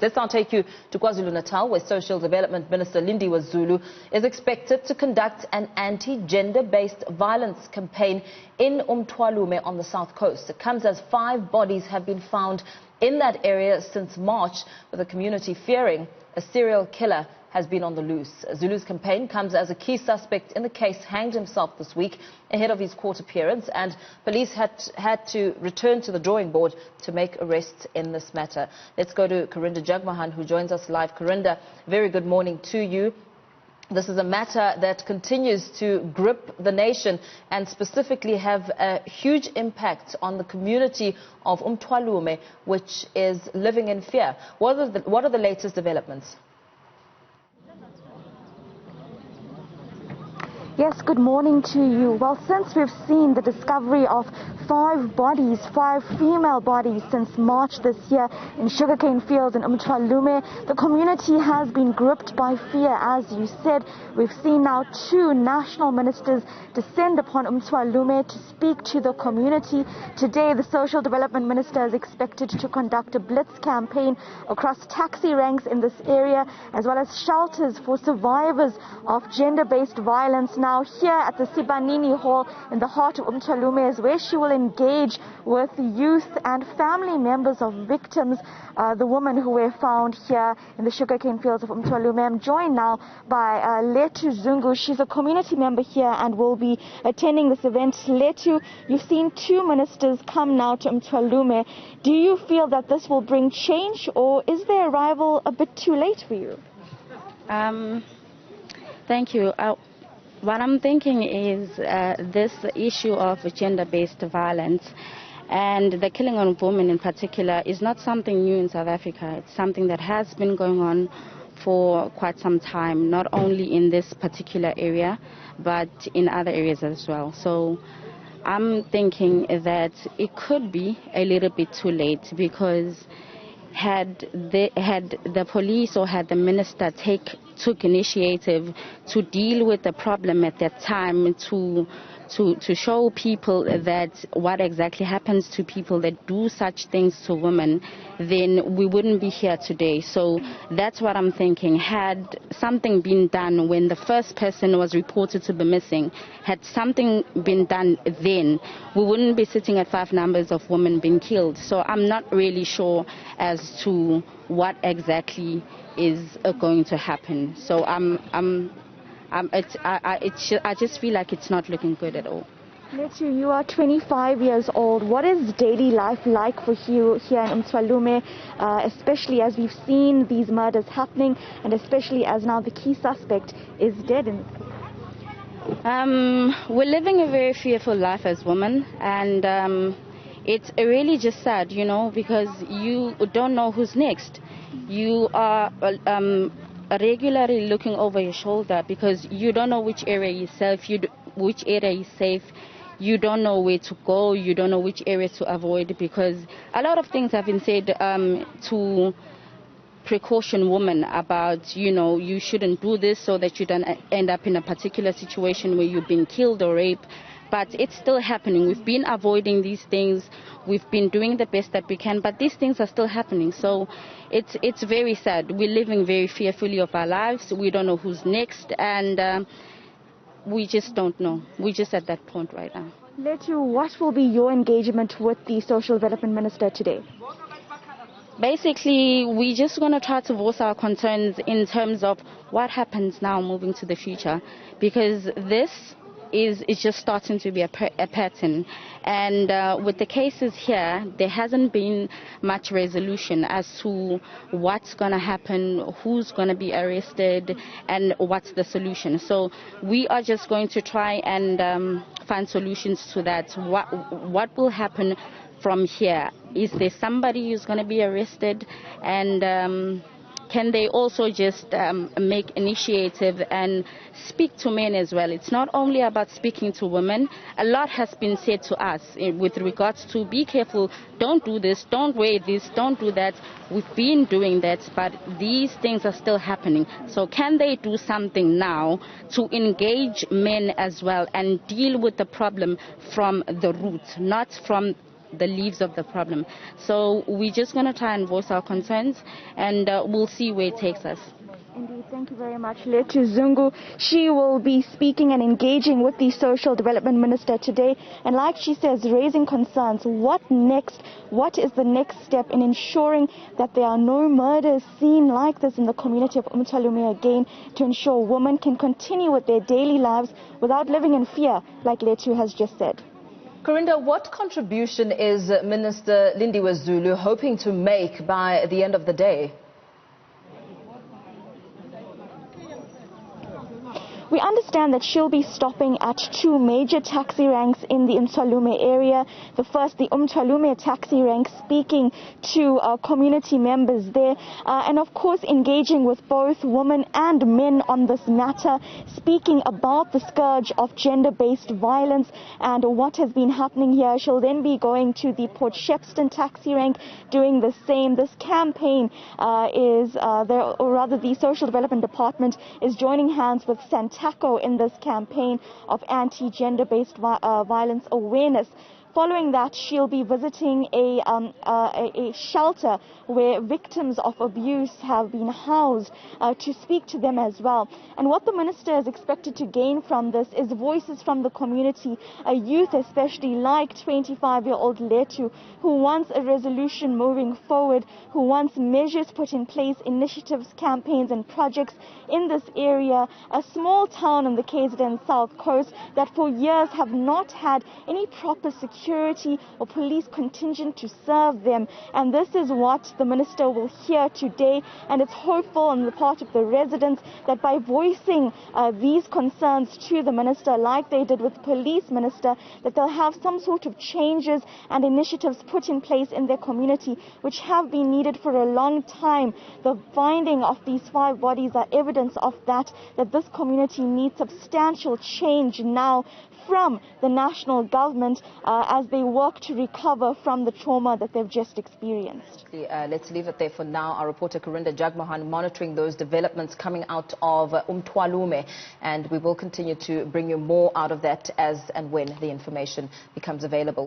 Let's now take you to KwaZulu-Natal, where Social Development Minister Lindiwe Zulu is expected to conduct an anti-gender-based violence campaign in uMthwalume on the South Coast. It comes as 5 bodies have been found in that area since March, with the community fearing a serial killer has been on the loose. Zulu's campaign comes as a key suspect in the case hanged himself this week ahead of his court appearance, and police had to return to the drawing board to make arrests in this matter. Let's go to Karinda Jagmohan, who joins us live. Karinda, very good morning to you. This is a matter that continues to grip the nation and specifically have a huge impact on the community of uMthwalume, which is living in fear. What are the latest developments? Yes, good morning to you. Well, since we've seen the discovery of 5 bodies, 5 female bodies since March this year in sugarcane fields in uMthwalume, the community has been gripped by fear. As you said, we've seen now 2 national ministers descend upon uMthwalume to speak to the community. Today, the Social Development Minister is expected to conduct a blitz campaign across taxi ranks in this area, as well as shelters for survivors of gender-based violence. Now here at the Sibanini Hall in the heart of uMthwalume is where she will engage with the youth and family members of victims, the women who were found here in the sugarcane fields of uMthwalume. I'm joined now by Lethukuthula Zungu. She's a community member here and will be attending this event. Lethu, you've seen 2 ministers come now to uMthwalume. Do you feel that this will bring change, or is their arrival a bit too late for you? Thank you. What I'm thinking is this issue of gender-based violence and the killing of women in particular is not something new in South Africa. It's something that has been going on for quite some time, not only in this particular area, but in other areas as well. So I'm thinking that it could be a little bit too late, because had the police or had the minister took initiative to deal with the problem at that time, to show people that what exactly happens to people that do such things to women, then we wouldn't be here today. So that's what I'm thinking. Had something been done when the first person was reported to be missing, had something been done then, we wouldn't be sitting at 5 numbers of women being killed. So I'm not really sure as to what exactly is going to happen. So I just feel like it's not looking good at all. Lethu, you are 25 years old. What is daily life like for you here in uMthwalume, especially as we've seen these murders happening, and especially as now the key suspect is dead in this case? We're living a very fearful life as women, and it's really just sad, because you don't know who's next. You are regularly looking over your shoulder because you don't know which area is safe, you don't know where to go, you don't know which areas to avoid, because a lot of things have been said to precaution women about, you shouldn't do this so that you don't end up in a particular situation where you've been killed or raped. But it's still happening. We've been avoiding these things. We've been doing the best that we can, but these things are still happening. So it's very sad. We're living very fearfully of our lives. We don't know who's next, and we just don't know. We're just at that point right now. Lethu, what will be your engagement with the Social Development Minister today? Basically, we're just going to try to voice our concerns in terms of what happens now moving to the future, because this is just starting to be a pattern, and with the cases here, there hasn't been much resolution as to what's going to happen, who's going to be arrested, and what's the solution. So we are just going to try and find solutions to that. What will happen from here? Is there somebody who's going to be arrested, and can they also just make initiative and speak to men as well? It's not only about speaking to women. A lot has been said to us with regards to be careful, don't do this, don't wear this, don't do that. We've been doing that, but these things are still happening. So can they do something now to engage men as well and deal with the problem from the root, not from the leaves of the problem. So we're just going to try and voice our concerns, and we'll see where it takes us. Indeed, thank you very much, Lethukuthula Zungu. She will be speaking and engaging with the Social Development Minister today, and like she says, raising concerns. What next? What is the next step in ensuring that there are no murders seen like this in the community of uMthwalume again, to ensure women can continue with their daily lives without living in fear, like Lethu has just said? Karinda, what contribution is Minister Lindiwe Zulu hoping to make by the end of the day? We understand that she'll be stopping at 2 major taxi ranks in the uMthwalume area. The first, the uMthwalume taxi rank, speaking to community members there, and of course engaging with both women and men on this matter, speaking about the scourge of gender-based violence and what has been happening here. She'll then be going to the Port Shepstone taxi rank, doing the same. This campaign the Social Development Department is joining hands with Taco in this campaign of anti-gender-based violence awareness. Following that, she'll be visiting a shelter where victims of abuse have been housed to speak to them as well. And what the minister is expected to gain from this is voices from the community, youth especially, like 25-year-old Lethu, who wants a resolution moving forward, who wants measures put in place, initiatives, campaigns and projects in this area, a small town on the KZN South Coast that for years have not had any proper security or police contingent to serve them. And this is what the minister will hear today, and it's hopeful on the part of the residents that by voicing these concerns to the minister, like they did with the police minister, that they'll have some sort of changes and initiatives put in place in their community, which have been needed for a long time. The finding of these 5 bodies are evidence of that this community needs substantial change now from the national government as they work to recover from the trauma that they've just experienced. Let's leave it there for now. Our reporter Karinda Jagmohan monitoring those developments coming out of uMthwalume, and we will continue to bring you more out of that as and when the information becomes available.